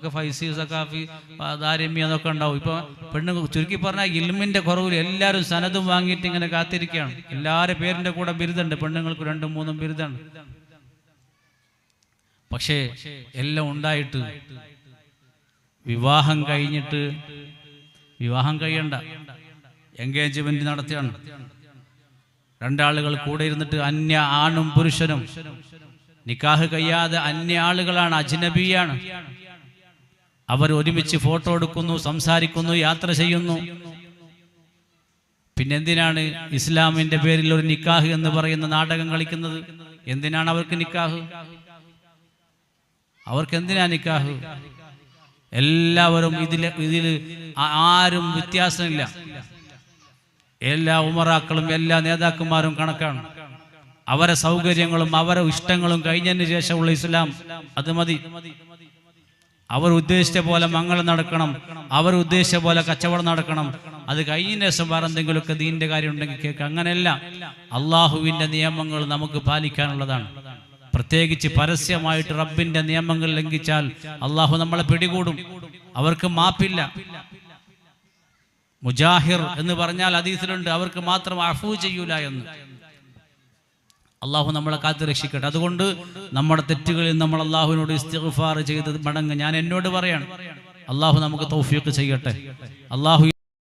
ഒക്കെ ഫൈസി സക്കാഫി ദാരിമി അതൊക്കെ ഉണ്ടാവും. ഇപ്പൊ പെണ്ണ് ചുരുക്കി പറഞ്ഞാൽ ഇൽമിന്റെ കുറവിൽ എല്ലാവരും സനതും വാങ്ങിയിട്ട് ഇങ്ങനെ കാത്തിരിക്കുകയാണ്. എല്ലാവരുടെ പേരിന്റെ കൂടെ ബിരുദുണ്ട്, പെണ്ണുങ്ങൾക്ക് 2, 3 ബിരുദാണ്. പക്ഷേ എല്ലാം ഉണ്ടായിട്ട് വിവാഹം കഴിഞ്ഞിട്ട്, വിവാഹം കഴിയണ്ട, എൻഗേജ്മെന്റ് നടത്തിയാണ്. 2 ആളുകൾ കൂടെ ഇരുന്നിട്ട് അന്യ ആണും പുരുഷനും നിക്കാഹ് കഴിയാതെ അന്യ ആളുകളാണ്, അജ്നബിയാണ്. അവർ ഒരുമിച്ച് ഫോട്ടോ എടുക്കുന്നു, സംസാരിക്കുന്നു, യാത്ര ചെയ്യുന്നു. പിന്നെന്തിനാണ് ഇസ്ലാമിന്റെ പേരിൽ ഒരു നിക്കാഹ് എന്ന് പറയുന്ന നാടകം കളിക്കുന്നത്? എന്തിനാണ് അവർക്ക് നിക്കാഹ്? അവർക്ക് എന്തിനാ നിക്കാഹ്? എല്ലാവരും ഇതിൽ ആരും വ്യത്യാസമില്ല. എല്ലാ ഉമറാക്കളും എല്ലാ നേതാക്കന്മാരും കണക്കാണ്. അവരെ സൗകര്യങ്ങളും അവരെ ഇഷ്ടങ്ങളും കഴിഞ്ഞതിന് ശേഷമുള്ള ഇസ്ലാം അത് മതി. അവർ ഉദ്ദേശിച്ച പോലെ മംഗളം നടക്കണം, അവർ ഉദ്ദേശിച്ച പോലെ കച്ചവടം നടക്കണം. അത് കഴിഞ്ഞ ശേഷം വേറെ എന്തെങ്കിലുമൊക്കെ ദീനിന്റെ കാര്യം ഉണ്ടെങ്കിൽ കേൾക്കുക. അങ്ങനെയല്ല, അള്ളാഹുവിന്റെ നിയമങ്ങൾ നമുക്ക് പാലിക്കാനുള്ളതാണ്. പ്രത്യേകിച്ച് പരസ്യമായിട്ട് റബ്ബിന്റെ നിയമങ്ങൾ ലംഘിച്ചാൽ അള്ളാഹു നമ്മളെ പിടികൂടും. അവർക്ക് മാപ്പില്ല. മുജാഹിർ എന്ന് പറഞ്ഞാൽ ഹദീസിലുണ്ട്, അവർക്ക് മാത്രം അഫൂ ചെയ്യൂല എന്ന്. അള്ളാഹു നമ്മളെ കാത്തു രക്ഷിക്കട്ടെ. അതുകൊണ്ട് നമ്മുടെ തെറ്റുകളിൽ നമ്മൾ അള്ളാഹുവിനോട് ഇസ്തിഗ്ഫാർ ചെയ്ത് മടങ്ങ്. ഞാൻ എന്നോട് പറയാണ്, അള്ളാഹു നമുക്ക് തൗഫീഖ് ചെയ്യട്ടെ. അള്ളാഹു